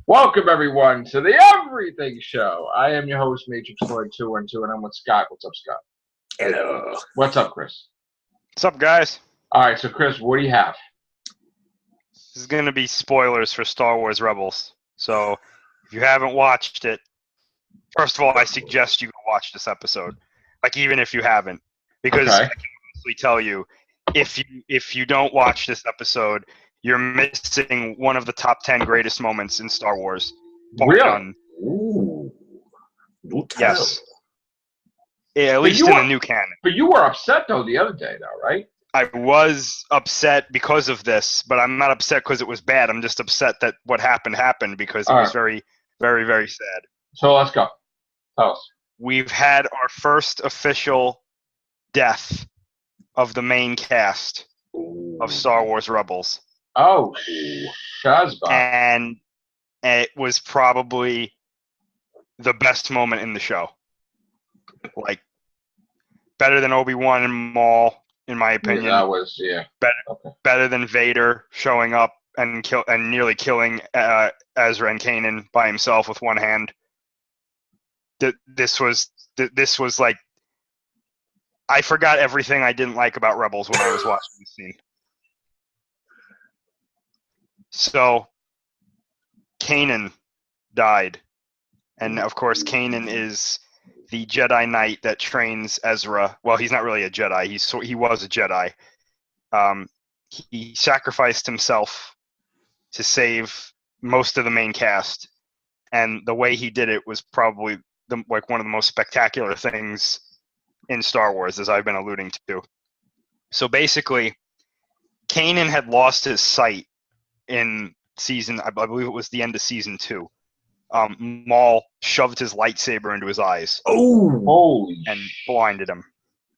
Welcome everyone to the Everything Show. I am your host, Matrix Floyd 212, and I'm with Scott. What's up, Scott? Hello. What's up, Chris? What's up, guys? All right, so Chris, what do you have? This is going to be spoilers for Star Wars Rebels. So if you haven't watched it, first of all, I suggest you go watch this episode. Like, even if you haven't. Because I can honestly tell you, if you don't watch this episode, you're missing one of the top 10 greatest moments in Star Wars. Really? Ooh. Yes. Yeah, at least in the new canon. But you were upset, though, the other day, though, right? I was upset because of this, but I'm not upset because it was bad. I'm just upset that what happened because it was very, very, very sad. So let's go. Tell us. We've had our first official death of the main cast of Star Wars Rebels. Oh, Shazbot. And it was probably the best moment in the show. Like, better than Obi-Wan and Maul, in my opinion. That was, yeah. Better than Vader showing up and nearly killing Ezra and Kanan by himself with one hand. This was like, I forgot everything I didn't like about Rebels when I was watching this scene. So, Kanan died. And, of course, Kanan is the Jedi Knight that trains Ezra. Well, he's not really a Jedi. He was a Jedi. He sacrificed himself to save most of the main cast. And the way he did it was probably one of the most spectacular things in Star Wars, as I've been alluding to. So basically, Kanan had lost his sight in I believe it was the end of season 2. Maul shoved his lightsaber into his eyes. Oh, holy! And blinded him,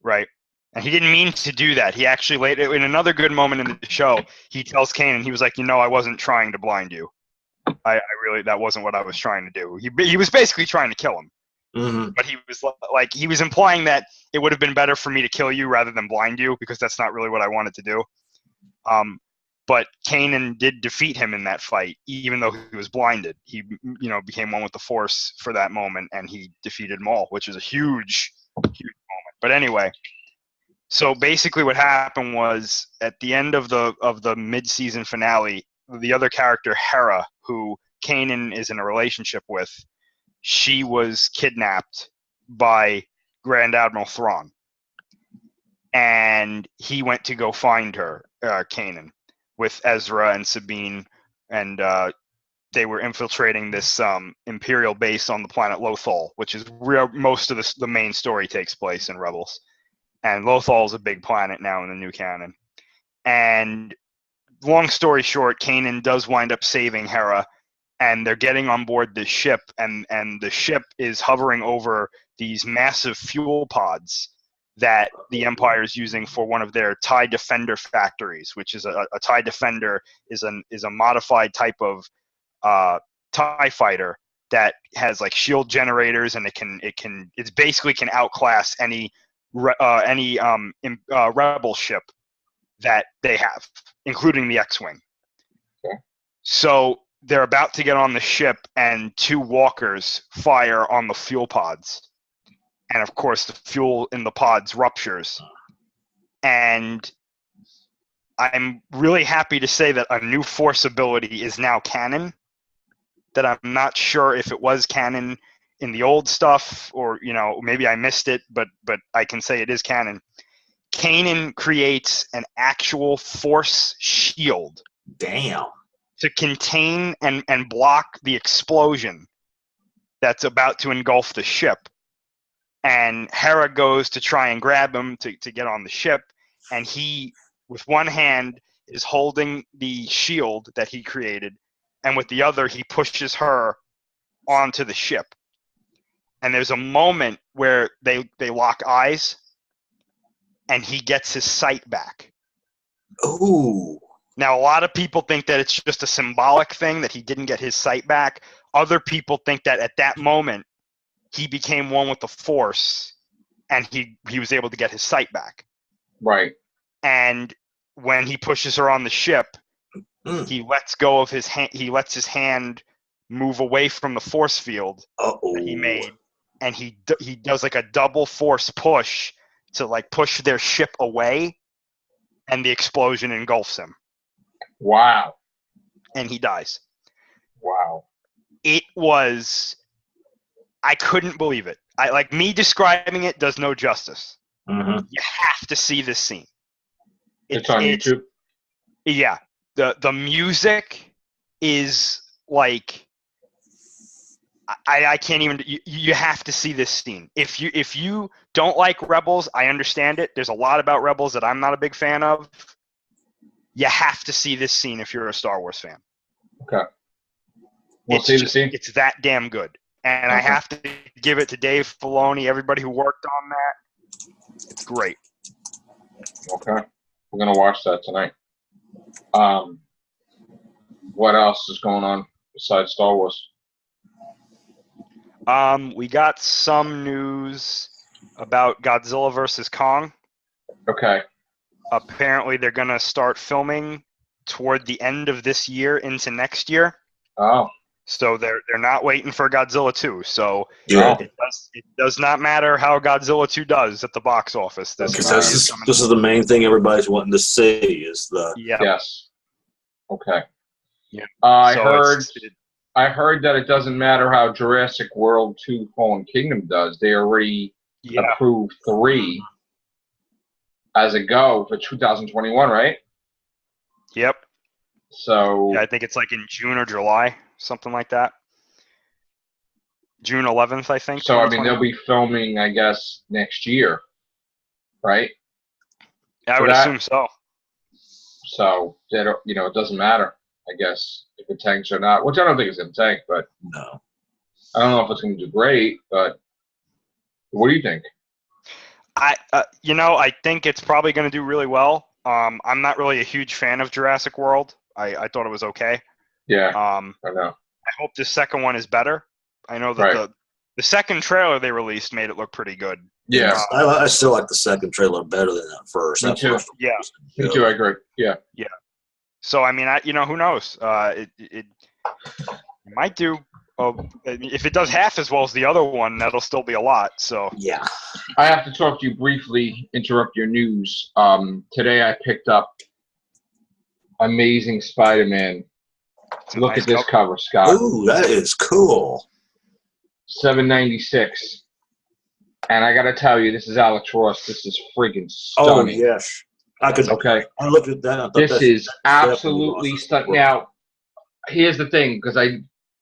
right? And he didn't mean to do that. He actually later, in another good moment in the show, he tells Kanan, he was like, I wasn't trying to blind you. I really, that wasn't what I was trying to do. He was basically trying to kill him. Mm-hmm. But he was implying that it would have been better for me to kill you rather than blind you, because that's not really what I wanted to do. But Kanan did defeat him in that fight, even though he was blinded. He, became one with the Force for that moment, and he defeated Maul, which is a huge, huge moment. But anyway, so basically what happened was, at the end of the mid-season finale, the other character, Hera, who Kanan is in a relationship with, she was kidnapped by Grand Admiral Thrawn. And he went to go find her, Kanan, with Ezra and Sabine, and they were infiltrating this Imperial base on the planet Lothal, which is where most of the main story takes place in Rebels. And Lothal is a big planet now in the new canon. And long story short, Kanan does wind up saving Hera, and they're getting on board this ship, and the ship is hovering over these massive fuel pods that the Empire is using for one of their TIE Defender factories, which is a TIE Defender is a modified type of TIE fighter that has like shield generators, and it basically can outclass any rebel ship that they have, including the X-Wing. Okay. So they're about to get on the ship, and 2 walkers fire on the fuel pods. And, of course, the fuel in the pods ruptures. And I'm really happy to say that a new Force ability is now canon, that I'm not sure if it was canon in the old stuff, or, maybe I missed it, but I can say it is canon. Kanan creates an actual Force shield. Damn. To contain and block the explosion that's about to engulf the ship. And Hera goes to try and grab him to get on the ship, and he, with one hand, is holding the shield that he created, and with the other, he pushes her onto the ship. And there's a moment where they lock eyes, and he gets his sight back. Ooh. Now, a lot of people think that it's just a symbolic thing, that he didn't get his sight back. Other people think that at that moment, he became one with the Force, and he was able to get his sight back. Right. And when he pushes her on the ship, he lets go of his hand. He lets his hand move away from the force field that he made, and he does like a double force push to like push their ship away, and the explosion engulfs him. Wow. And he dies. Wow. It was, I couldn't believe it. Me describing it does no justice. Mm-hmm. You have to see this scene. It's on YouTube? Yeah. The music is like, I can't even. You have to see this scene. If you don't like Rebels, I understand it. There's a lot about Rebels that I'm not a big fan of. You have to see this scene if you're a Star Wars fan. Okay. We'll see the scene. It's that damn good, and I have to give it to Dave Filoni, everybody who worked on that. It's great. Okay, we're gonna watch that tonight. What else is going on besides Star Wars? We got some news about Godzilla vs. Kong. Okay. Apparently, they're going to start filming toward the end of this year into next year. Oh. So they're not waiting for Godzilla 2. So Yeah. it does not matter how Godzilla 2 does at the box office. This is the main thing everybody's wanting to see is the Yes. Okay. Yeah. I heard that it doesn't matter how Jurassic World 2 Fallen Kingdom does. They already approved 3 as a go for 2021, right? Yep. So I think it's like in June or July, something like that. June 11th, I think. So, I mean, they'll be filming, I guess, next year, right? I would assume so. So, it doesn't matter, I guess, if it tanks or not, which I don't think it's going to tank, but no. I don't know if it's going to do great, but what do you think? I think it's probably going to do really well. I'm not really a huge fan of Jurassic World. I thought it was okay. Yeah, I know. I hope the second one is better. I know that the second trailer they released made it look pretty good. Yeah. I still like the second trailer better than that first. Me too. Me too, I agree. Yeah. Yeah. So, I mean, who knows? It might do. If it does half as well as the other one, that'll still be a lot. So yeah. I have to talk to you briefly, interrupt your news. Today I picked up Amazing Spider-Man. Look at this cover, Scott. Ooh, that is cool. $7.96. And I got to tell you, this is Alex Ross. This is freaking stunning. Oh, yes. I looked at that. This is absolutely stunning. Now, here's the thing, because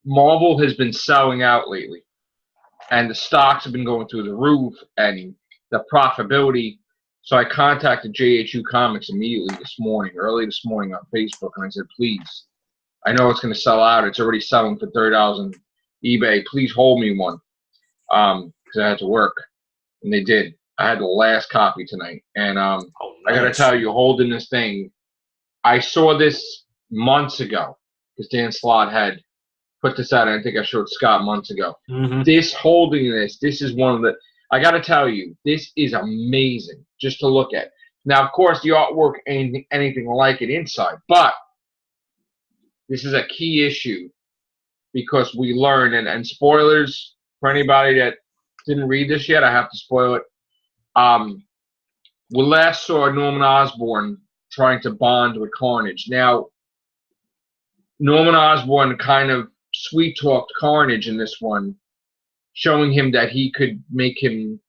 Marvel has been selling out lately, and the stocks have been going through the roof, and the profitability. So I contacted JHU Comics immediately early this morning on Facebook, and I said, please, I know it's going to sell out. It's already selling for $30 on eBay. Please hold me one, because I had to work, and they did. I had the last copy tonight, and nice. I got to tell you, holding this thing, I saw this months ago, because Dan Slott had put this out, and I think I showed Scott months ago. Mm-hmm. This is one of the, I got to tell you, this is amazing just to look at. Now, of course, the artwork ain't anything like it inside, but this is a key issue because we learned, and spoilers for anybody that didn't read this yet, I have to spoil it. We last saw Norman Osborn trying to bond with Carnage. Now, Norman Osborn kind of sweet-talked Carnage in this one, showing him that he could make him,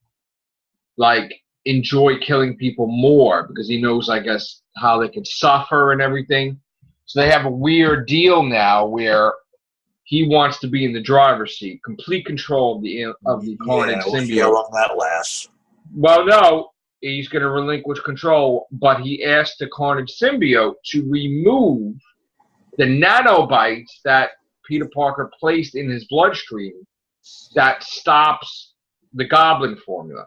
enjoy killing people more because he knows, I guess, how they can suffer and everything. So they have a weird deal now where he wants to be in the driver's seat, complete control of the Carnage symbiote. See how long that lasts. Well, no, he's going to relinquish control, but he asked the Carnage symbiote to remove the nanobites that Peter Parker placed in his bloodstream that stops the Goblin formula.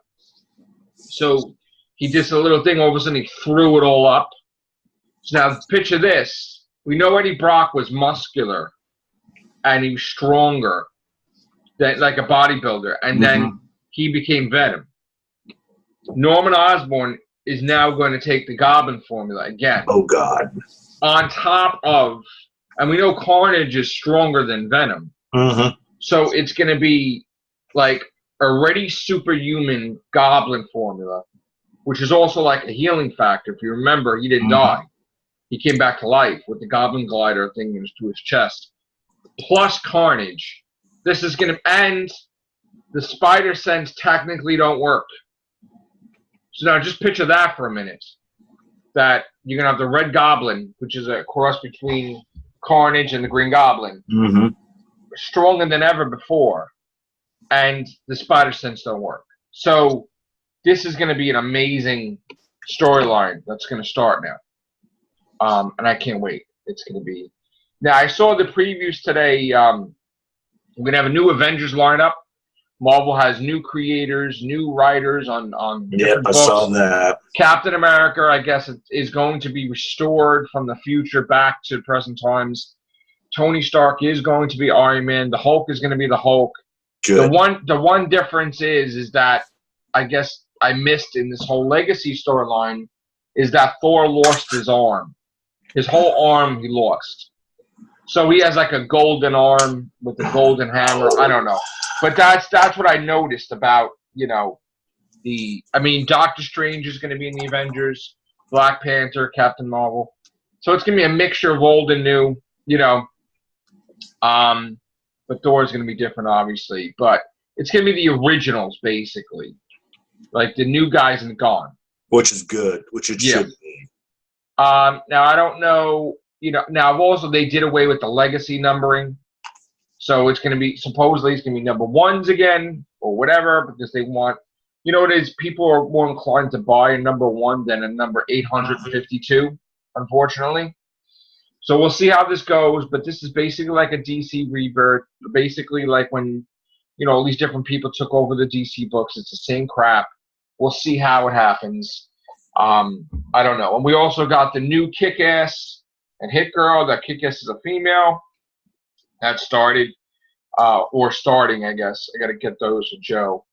So he did a little thing, all of a sudden he threw it all up. So now picture this. We know Eddie Brock was muscular and he was stronger, like a bodybuilder, and then he became Venom. Norman Osborn is now going to take the Goblin formula again. Oh, God. On top of, and we know Carnage is stronger than Venom. Mm-hmm. So it's going to be like already superhuman Goblin formula, which is also like a healing factor. If you remember, he didn't die. He came back to life with the Goblin Glider thing to his chest. Plus Carnage. This is going to end. The Spider Sense technically don't work. So now just picture that for a minute. That you're going to have the Red Goblin, which is a cross between Carnage and the Green Goblin. Mm-hmm. Stronger than ever before. And the Spider Sense don't work. So this is going to be an amazing storyline that's going to start now. And I can't wait. It's going to be. Now, I saw the previews today. We're going to have a new Avengers lineup. Marvel has new creators, new writers on different books. I saw that. Captain America, I guess, is going to be restored from the future back to present times. Tony Stark is going to be Iron Man. The Hulk is going to be the Hulk. Good. The one difference is that I guess I missed in this whole Legacy storyline is that Thor lost his arm. His whole arm he lost. So he has like a golden arm with a golden hammer. I don't know. But that's what I noticed about, Doctor Strange is going to be in the Avengers, Black Panther, Captain Marvel. So it's going to be a mixture of old and new, but Thor's going to be different, obviously. But it's going to be the originals, basically. Like the new guys and gone. Which is good, which it should be. Now, I don't know, now also they did away with the legacy numbering. So it's going to be, supposedly it's going to be number ones again or whatever because they want, it is, people are more inclined to buy a number one than a number 852, unfortunately. So we'll see how this goes, but this is basically like a DC rebirth, basically like when, all these different people took over the DC books. It's the same crap. We'll see how it happens. I don't know. And we also got the new Kick-Ass and Hit Girl. That Kick-Ass is a female. That started, or starting, I guess. I got to get those to Joe.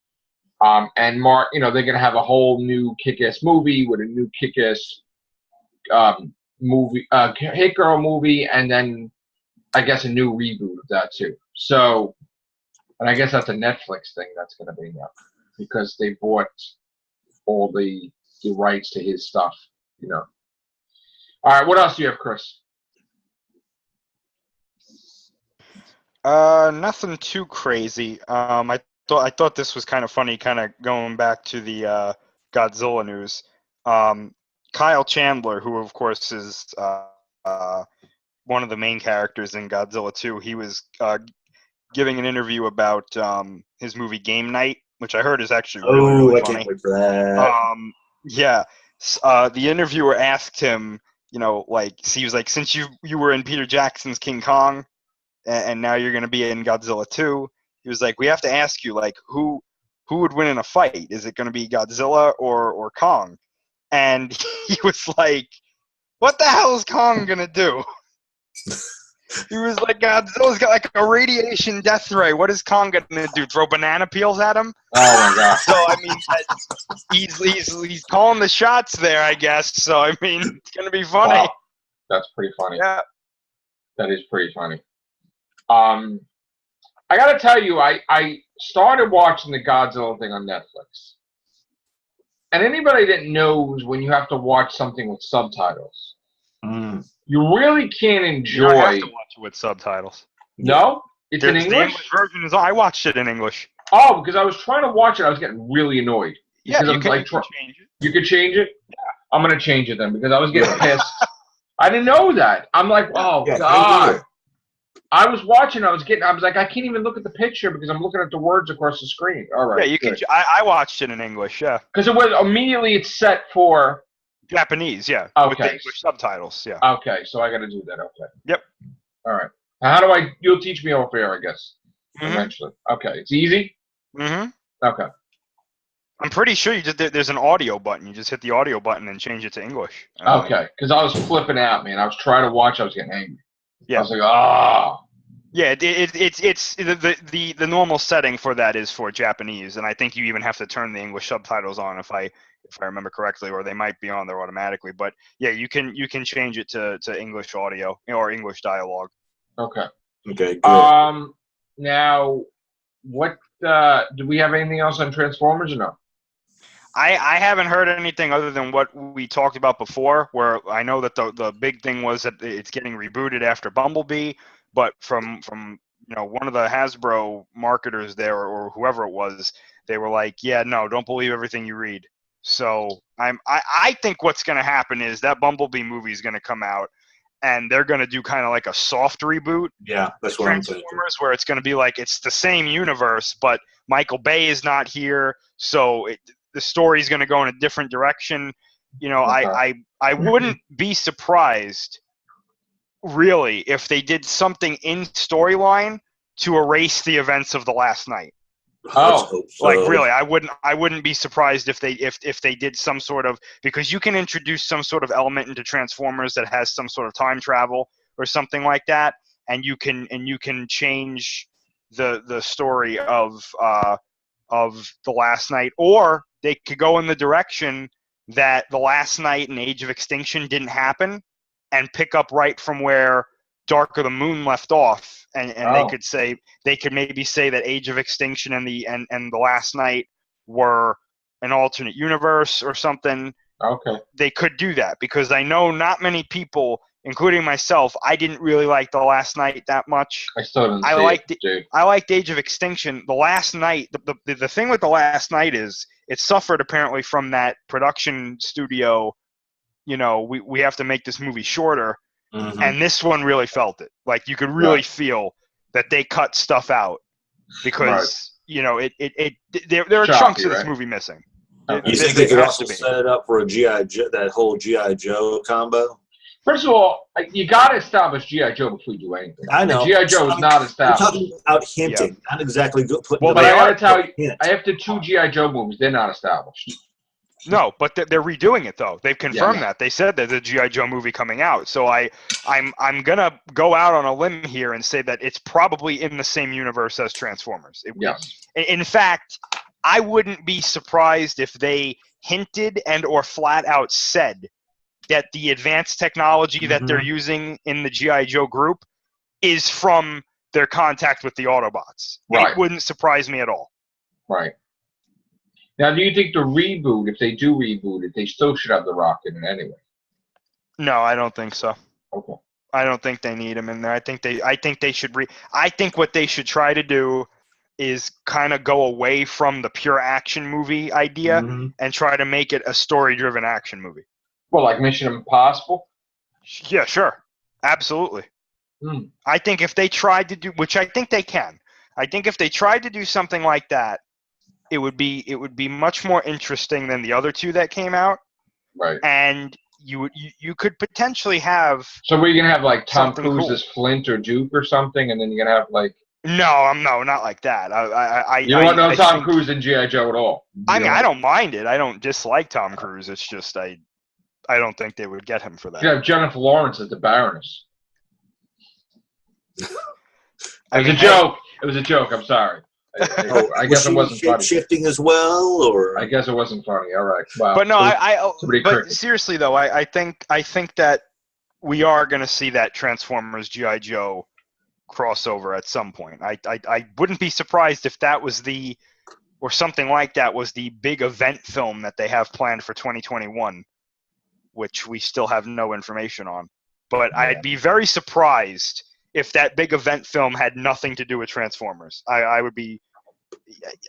And Mark, they're going to have a whole new Kick-Ass movie with a new Kick-Ass movie, Hit Girl movie, and then I guess a new reboot of that too. So, and I guess that's a Netflix thing that's going to be now because they bought all the rights to his stuff, All right, what else do you have, Chris? Nothing too crazy. I thought this was kind of funny, kind of going back to the Godzilla news. Kyle Chandler, who of course is one of the main characters in Godzilla 2, he was giving an interview about his movie Game Night, which I heard is actually really I funny. can't wait for that. The interviewer asked him, he was like, since you were in Peter Jackson's King Kong, and now you're going to be in Godzilla 2, he was like, we have to ask you, who would win in a fight? Is it going to be Godzilla or Kong? And he was like, what the hell is Kong going to do? He was like, Godzilla's got like a radiation death ray. What is Kong going to do? Throw banana peels at him? Oh, my God. So, I mean, he's calling the shots there, I guess. So, I mean, it's going to be funny. Wow. That's pretty funny. Yeah. That is pretty funny. I got to tell you, I started watching the Godzilla thing on Netflix. And anybody that knows when you have to watch something with subtitles, you really can't enjoy. You don't have to watch it with subtitles. No? It's in English? The English version is. I watched it in English. Oh, because I was trying to watch it. I was getting really annoyed. Yeah, you can like, change it. You could change it? Yeah. I'm going to change it then because I was getting pissed. I didn't know that. I'm like, oh, God. I was watching. I was like, I can't even look at the picture because I'm looking at the words across the screen. All right. Yeah, you can. I watched it in English. Yeah. Because it was immediately it's set for Japanese. Yeah. Okay. With the English subtitles. Yeah. Okay, so I got to do that. Okay. Yep. All right. Now, how do you'll teach me off air, I guess, eventually. Okay. It's easy? Mm-hmm. Okay. I'm pretty sure there's an audio button. You just hit the audio button and change it to English. Okay. Because I was flipping out, man. I was trying to watch. I was getting angry. Yeah. I was like, ah. Yeah, it's the normal setting for that is for Japanese, and I think you even have to turn the English subtitles on if I remember correctly, or they might be on there automatically. But yeah, you can change it to English audio or English dialogue. Okay. Okay. Good. Now, what do we have anything else on Transformers or no? I haven't heard anything other than what we talked about before, where I know that the big thing was that it's getting rebooted after Bumblebee, but from one of the Hasbro marketers there or whoever it was, they were like, yeah, no, don't believe everything you read. So I think what's going to happen is that Bumblebee movie is going to come out, and they're going to do kind of like a soft reboot. Yeah, that's what I'm thinking. Transformers, where it's going to be like it's the same universe, but Michael Bay is not here, so the story's going to go in a different direction. Okay. I wouldn't be surprised, really, if they did something in storyline to erase the events of the last night. Let's hope so. Like really, I wouldn't be surprised if they did some sort of, because you can introduce some sort of element into Transformers that has some sort of time travel or something like that, and you can change the story of the last night, or they could go in the direction that the last night and Age of Extinction didn't happen, and pick up right from where Dark of the Moon left off, and they could maybe say that Age of Extinction and the Last Night were an alternate universe or something. Okay. They could do that, because I know not many people, including myself, I didn't really like the Last Night that much. I still didn't see it. I liked Age of Extinction. The Last Night, the thing with the Last Night is it suffered apparently from that production studio. We have to make this movie shorter. Mhm. And this one really felt it. Like, you could really feel that they cut stuff out, because there are chunks of this movie missing. You think they could also set it up for a G.I. Joe, that whole G.I. Joe combo? First of all, you got to establish G.I. Joe before you do anything. I know. G.I. Joe is not established. I'm talking about hinting, not exactly putting. Well, but I got to tell you, after 2 G.I. Joe movies, they're not established. No, but they're redoing it though. They've confirmed that. They said there's a G.I. Joe movie coming out. So I'm gonna go out on a limb here and say that it's probably in the same universe as Transformers. In fact, I wouldn't be surprised if they hinted and or flat out said that the advanced technology that they're using in the G.I. Joe group is from their contact with the Autobots. Right. It wouldn't surprise me at all. Right. Now, do you think the reboot, if they do reboot it, they still should have The Rock in it anyway? No, I don't think so. Okay. I don't think they need him in there. I think they should I think what they should try to do is kind of go away from the pure action movie idea and try to make it a story-driven action movie. Well, like Mission Impossible? Yeah, sure. Absolutely. I think if they tried to do, which I think they can, I think if they tried to do something like that, it would be much more interesting than the other 2 that came out. Right. And you could potentially have. So we're gonna have like Tom Cruise as Flint or Duke or something, and then you're gonna have like. No, not like that. You don't want no Tom Cruise in G.I. Joe at all. I mean, I don't mind it. I don't dislike Tom Cruise. It's just I don't think they would get him for that. You have Jennifer Lawrence as the Baroness. It was a joke. It was a joke. I'm sorry. I guess it wasn't funny. Shifting as well, or I guess it wasn't funny. All right. Wow. But no, but seriously though, I think that we are going to see that Transformers G.I. Joe crossover at some point. I wouldn't be surprised if that was or something like that was the big event film that they have planned for 2021, which we still have no information on. But I'd be very surprised if that big event film had nothing to do with Transformers.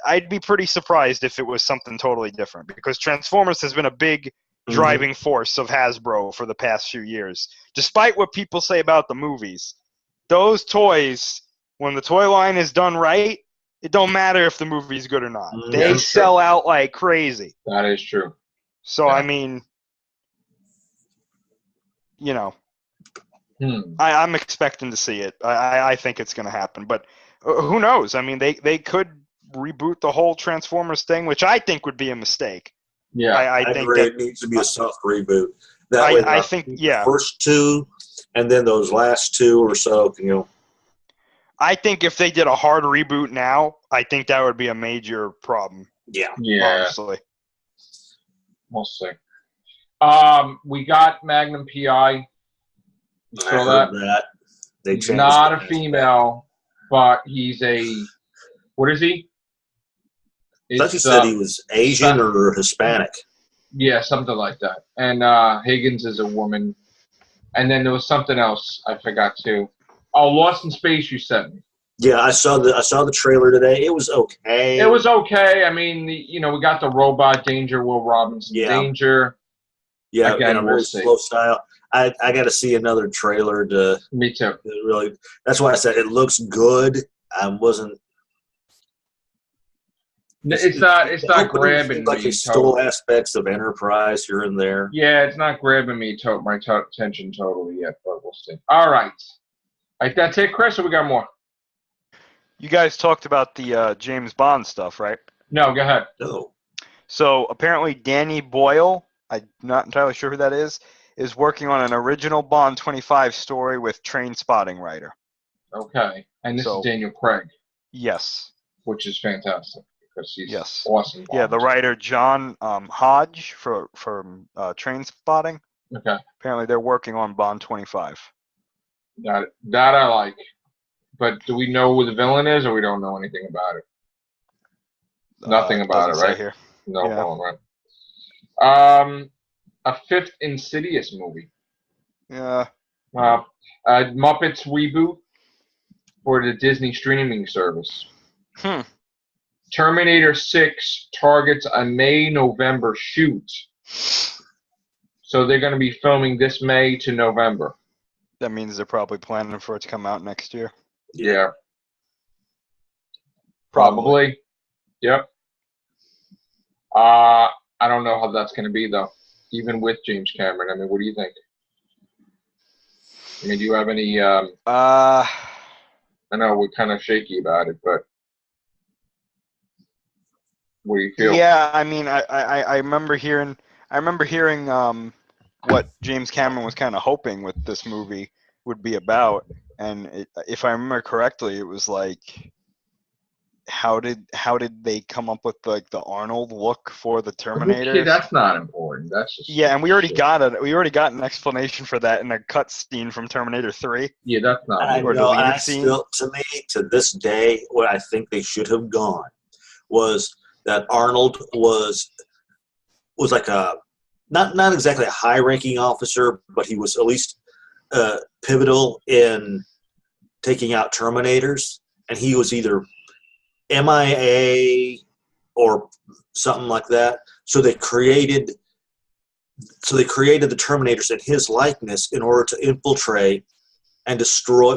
I'd be pretty surprised if it was something totally different, because Transformers has been a big driving force of Hasbro for the past few years. Despite what people say about the movies, those toys, when the toy line is done right, it don't matter if the movie's good or not. They sell out like crazy. That is true. So, I mean, I'm expecting to see it. I think it's going to happen. But who knows? I mean, they could reboot the whole Transformers thing, which I think would be a mistake. Yeah, I think agree. It needs to be a soft reboot. That way, I think the first 2, and then those last 2 or so, I think if they did a hard reboot now, I think that would be a major problem. Yeah. Honestly. We'll see. We got Magnum PI. I heard that. He's not a female. but he's what is he? I thought you said he was Asian or Hispanic. Yeah, something like that. And Higgins is a woman. And then there was something else I forgot too. Oh, Lost in Space you sent me. Yeah, I saw the trailer today. It was okay. It was okay. I mean, we got the robot Danger, Will Robinson Danger. Yeah, again, in a very slow style. I got to see another trailer to. Me too. Really, that's why I said it looks good. I wasn't. It's not grabbing like me. It stole aspects of Enterprise here and there. Yeah, it's not grabbing me my attention totally yet, but we'll see. All right, that's it, Chris. Or we got more? You guys talked about the James Bond stuff, right? No, go ahead. No. So apparently Danny Boyle, I'm not entirely sure who that is working on an original Bond 25 story with Train Spotting writer. Okay, and this is Daniel Craig. Yes. Which is fantastic because he's awesome. Bond. Yeah, the writer John Hodge from Train Spotting. Okay. Apparently they're working on Bond 25. That I like. But do we know who the villain is, or we don't know anything about it? Nothing about it, right? Here. No villain, right? A fifth Insidious movie. Yeah. Muppets reboot for the Disney streaming service. Terminator 6 targets a May-November shoot. So they're going to be filming this May to November. That means they're probably planning for it to come out next year. Yeah. Probably. Yep. I don't know how that's going to be, though, even with James Cameron. I mean, what do you think? I mean, do you have any... I know we're kind of shaky about it, but what do you feel? Yeah, I mean, I remember hearing what James Cameron was kind of hoping with this movie would be about, and if I remember correctly, it was like, how did they come up with like the Arnold look for the Terminator? Okay, that's not important. That's just and we already got it. We already got an explanation for that in a cut scene from Terminator 3. Yeah, that's not. To me, to this day, what I think they should have gone was that Arnold was like a not exactly a high-ranking officer, but he was at least pivotal in taking out Terminators, and he was either MIA or something like that. So they created the Terminators in his likeness in order to infiltrate and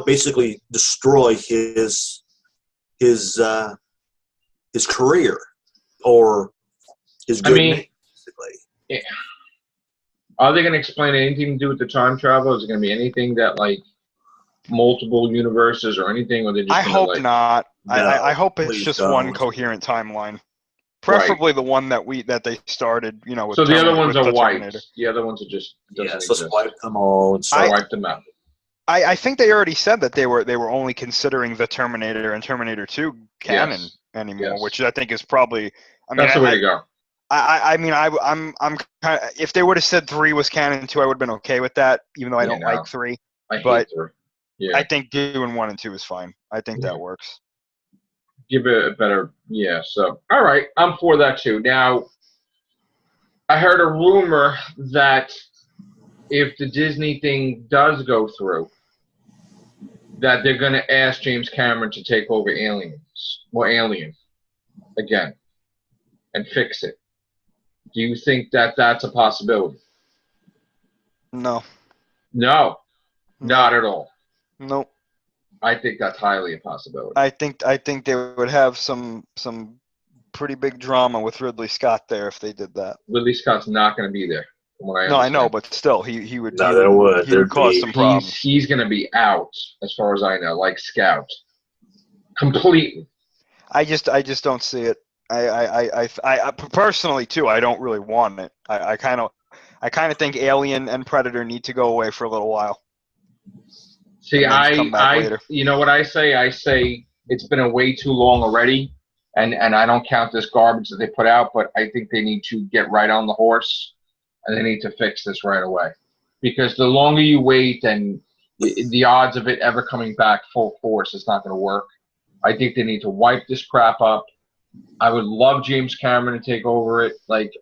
basically destroy his career or his good name, basically. Yeah. Are they going to explain anything to do with the time travel? Is it going to be anything that like multiple universes or anything? Or they just I hope not. No, I hope it's just don't. one coherent timeline. Preferably the one that they started, with so the other ones are wiped. Terminator. The other ones are just let's wipe them all and wipe them out. I think they already said that they were only considering the Terminator and Terminator 2 canon anymore, which I think is probably. That's the way to go. I'm kind of, if they would have said 3 was canon 2, I would have been okay with that, even though I don't like 3. I hate 3. Yeah. I think doing 1 and 2 is fine. I think that works. Give it a better, so, all right, I'm for that too. Now, I heard a rumor that if the Disney thing does go through, that they're going to ask James Cameron to take over Alien again and fix it. Do you think that that's a possibility? No. No, not at all. Nope. I think that's highly a possibility. I think they would have some pretty big drama with Ridley Scott there if they did that. Ridley Scott's not going to be there. From what I understand. No, I know, but still, he would. No, there would. He would cause some problems. He's going to be out, as far as I know, like Scout, completely. I just don't see it. I personally too. I don't really want it. I kind of think Alien and Predator need to go away for a little while. See, you know what I say? I say it's been a way too long already, and I don't count this garbage that they put out, but I think they need to get right on the horse, and they need to fix this right away. Because the longer you wait, and the odds of it ever coming back full force is not going to work. I think they need to wipe this crap up. I would love James Cameron to take over it,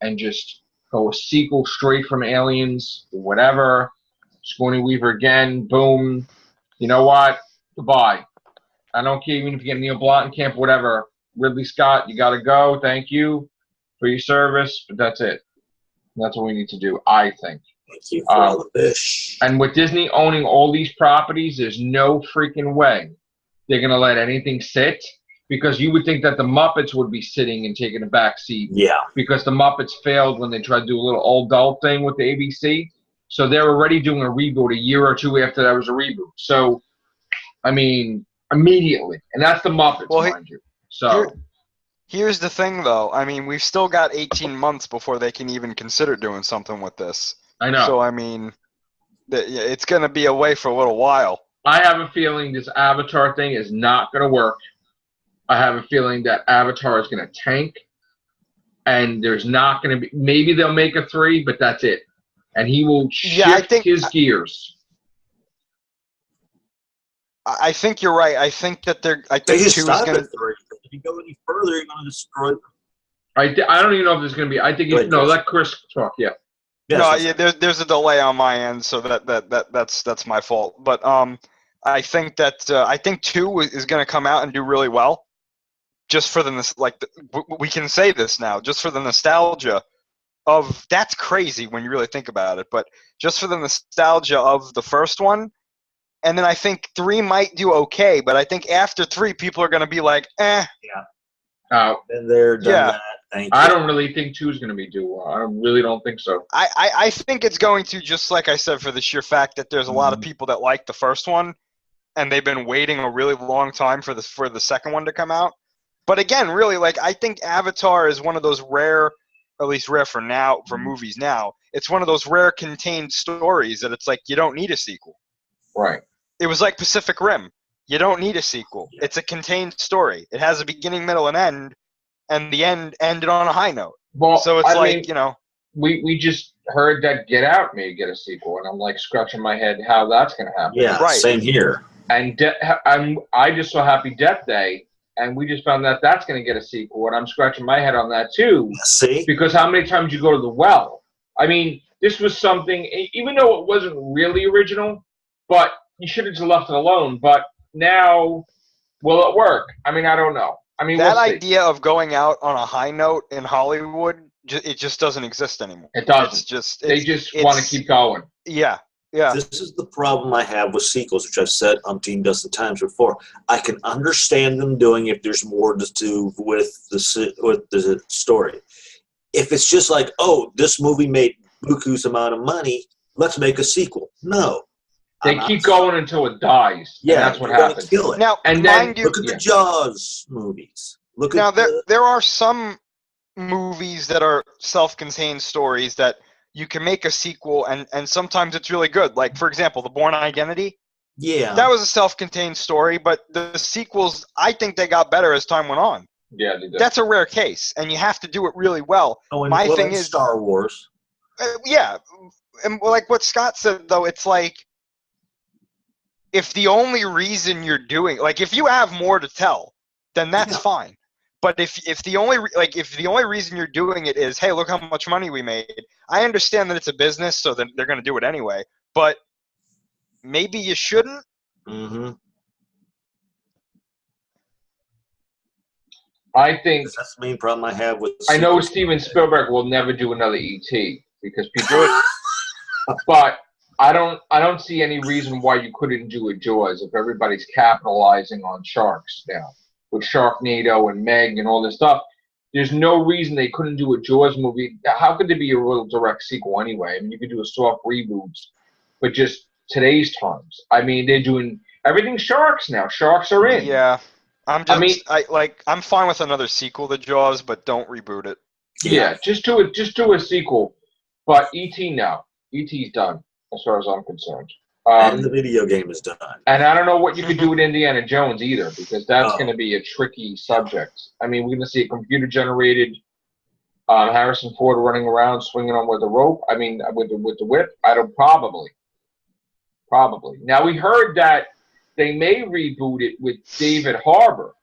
and just go a sequel straight from Aliens, whatever. Sigourney Weaver again, boom. You know what? Goodbye. I don't care even if you get Neil Blomkamp, whatever. Ridley Scott, you got to go. Thank you for your service, but that's it. That's what we need to do, I think. Thank you for all the fish. And with Disney owning all these properties, there's no freaking way they're going to let anything sit, because you would think that the Muppets would be sitting and taking a back seat. Yeah. Because the Muppets failed when they tried to do a little old adult thing with the ABC. So they're already doing a reboot a year or two after that was a reboot. So, I mean, immediately. And that's the Muppets, mind you. So here's the thing, though. I mean, we've still got 18 months before they can even consider doing something with this. I know. So, I mean, it's going to be away for a little while. I have a feeling this Avatar thing is not going to work. I have a feeling that Avatar is going to tank. And there's not going to be – maybe they'll make a 3, but that's it. And he will shift his gears. I think you're right. I think that I think 2 is going to. If you go any further, you're going to destroy them. I don't even know if there's going to be. I think let Chris talk. Yeah. There's a delay on my end, so that's my fault. But I think that I think 2 is going to come out and do really well. Just for we can say this now, just for the nostalgia of that's crazy when you really think about it, but just for the nostalgia of the first one. And then I think 3 might do okay, but I think after 3, people are going to be like, eh. Yeah. And they're done that. Thank you. I don't really think 2 is going to be due well. I really don't think so. I think it's going to, just like I said, for the sheer fact that there's a lot of people that like the first one, and they've been waiting a really long time for the second one to come out. But again, really, I think Avatar is one of those rare, at least rare for now, for movies now, it's one of those rare contained stories that it's like you don't need a sequel. Right. It was like Pacific Rim. You don't need a sequel. Yeah. It's a contained story. It has a beginning, middle, and end, and the end ended on a high note. Well, so it's you know. We just heard that Get Out may get a sequel, and I'm scratching my head how that's going to happen. Yeah, right. Same here. And I just saw Happy Death Day, and we just found that that's going to get a sequel, and I'm scratching my head on that too. See? Because how many times you go to the well? I mean, this was something, even though it wasn't really original, but you should have just left it alone. But now, will it work? I mean, I don't know. I mean, that idea of going out on a high note in Hollywood, it just doesn't exist anymore. It doesn't. They just want to keep going. Yeah. Yeah. This is the problem I have with sequels, which I've said umpteen dozen times before. I can understand them doing if there's more to do with the story. If it's just like, oh, this movie made buku's amount of money, let's make a sequel. No. They keep going until it dies. Yeah, that's what happens. Kill it. Now, and then look at the Jaws movies. There are some movies that are self-contained stories that you can make a sequel, and sometimes it's really good. Like, for example, The Bourne Identity. Yeah. That was a self-contained story, but the sequels, I think they got better as time went on. Yeah, they did. That's a rare case, and you have to do it really well. Oh, and my thing is Star Wars. Yeah. And like what Scott said, though, it's like, if the only reason you're doing, if you have more to tell, then that's fine. But if the only reason you're doing it is, hey, look how much money we made. I understand that it's a business, so then they're going to do it anyway. But maybe you shouldn't. Mm-hmm. I think that's the main problem I have with. I know Steven Spielberg will never do another E.T. because people. But I don't see any reason why you couldn't do a Jaws if everybody's capitalizing on sharks now. With Sharknado and Meg and all this stuff, there's no reason they couldn't do a Jaws movie. How could there be a real direct sequel anyway? I mean, you could do a soft reboot, but just today's terms. I mean, they're doing everything sharks now. Sharks are in. Yeah, I'm fine with another sequel to Jaws, but don't reboot it. Yeah, just do a sequel. But E.T. now. E.T.'s done, as far as I'm concerned. And the video game is done. And I don't know what you could do with Indiana Jones either, because that's going to be a tricky subject. I mean, we're going to see a computer-generated Harrison Ford running around swinging on with a rope. I mean, with the whip. Probably. Now we heard that they may reboot it with David Harbour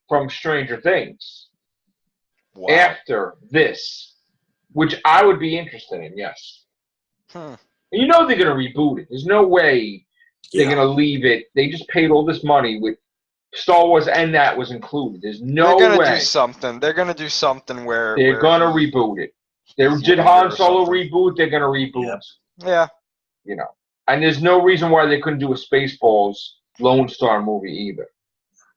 from Stranger Things Wow. after this, which I would be interested in. Yes. Hmm. You know they're gonna reboot it. There's no way they're Yeah. gonna leave it. They just paid all this money with Star Wars, and that was included. There's no They're gonna way do something. They're gonna do something where they're gonna reboot it. They he's did younger Han or Solo something. reboot. They're gonna reboot. Yep. Yeah. You know, and there's no reason why they couldn't do a Spaceballs Lone Star movie either.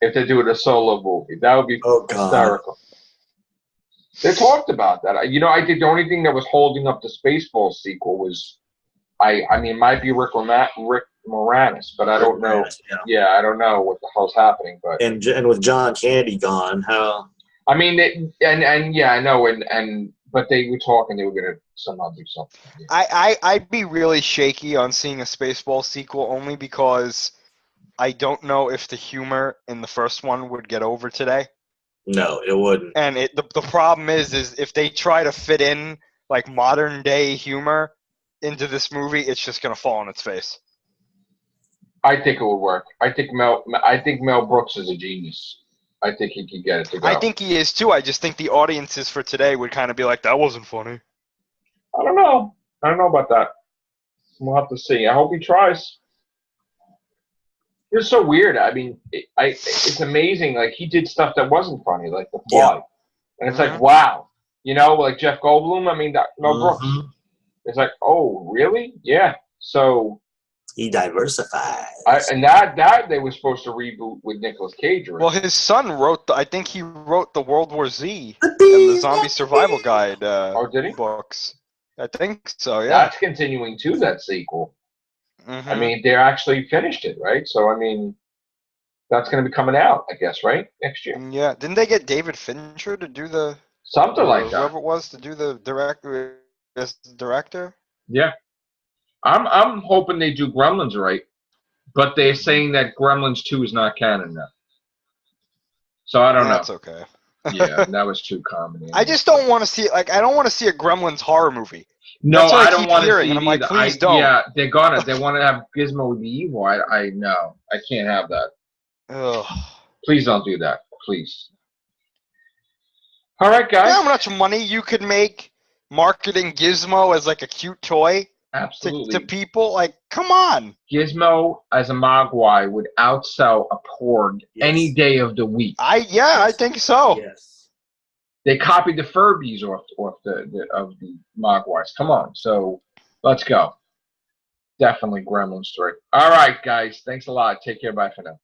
If they do it a solo movie, that would be Oh, God. hysterical. They talked about that. You know, I think the only thing that was holding up the Spaceballs sequel was, I mean, it might be Rick Moranis, but I don't know. Yeah. Yeah, I don't know what the hell's happening. But And with John Candy gone, how? I mean, and yeah, I know, but they were talking they were gonna somehow do something. Yeah. I'd be really shaky on seeing a Spaceball sequel only because I don't know if the humor in the first one would get over today. No, it wouldn't. And the problem is if they try to fit in like modern day humor into this movie, it's just gonna fall on its face. I think it would work. I think Mel Brooks is a genius. I think he could get it to go. I think he is too. I just think the audiences for today would kind of be like, that wasn't funny. I don't know. I don't know about that. We'll have to see. I hope he tries. It's so weird. I mean, it's amazing. Like, he did stuff that wasn't funny, like The Fly. Yeah. And it's like, wow. You know, like Jeff Goldblum. I mean, Mel Brooks. Mhm. It's like, oh, really? Yeah. So, He diversified. and that they were supposed to reboot with Nicolas Cage. Well, his son wrote. I think he wrote the World War Z and the Zombie Survival Guide Did he? books. I think so. Yeah. That's continuing to that sequel. Mhm. I mean, they actually finished it, right? So, I mean, that's going to be coming out, I guess, right? Next year. Yeah. Didn't they get David Fincher to do the Something like that. whoever it was to do the director? Yeah. I'm hoping they do Gremlins right, but they're saying that Gremlins 2 is not canon now. So I don't know. That's okay. Yeah, that was too common. I just don't want to see I don't want to see a Gremlins horror movie. No, That's what I I don't keep want to hearing, see and I'm like, either. please don't. Yeah, they want to have Gizmo be evil. I know. I can't have that. Ugh. Please don't do that. Please. All right, guys. You know how much money you could make marketing Gizmo as like a cute toy Absolutely. to people? Like, come on. Gizmo as a Mogwai would outsell a Porg any day of the week. I think so. Yes. They copied the Furbies off the Mogwais. Come on, so let's go. Definitely Gremlins 3. All right, guys. Thanks a lot. Take care. Bye for now.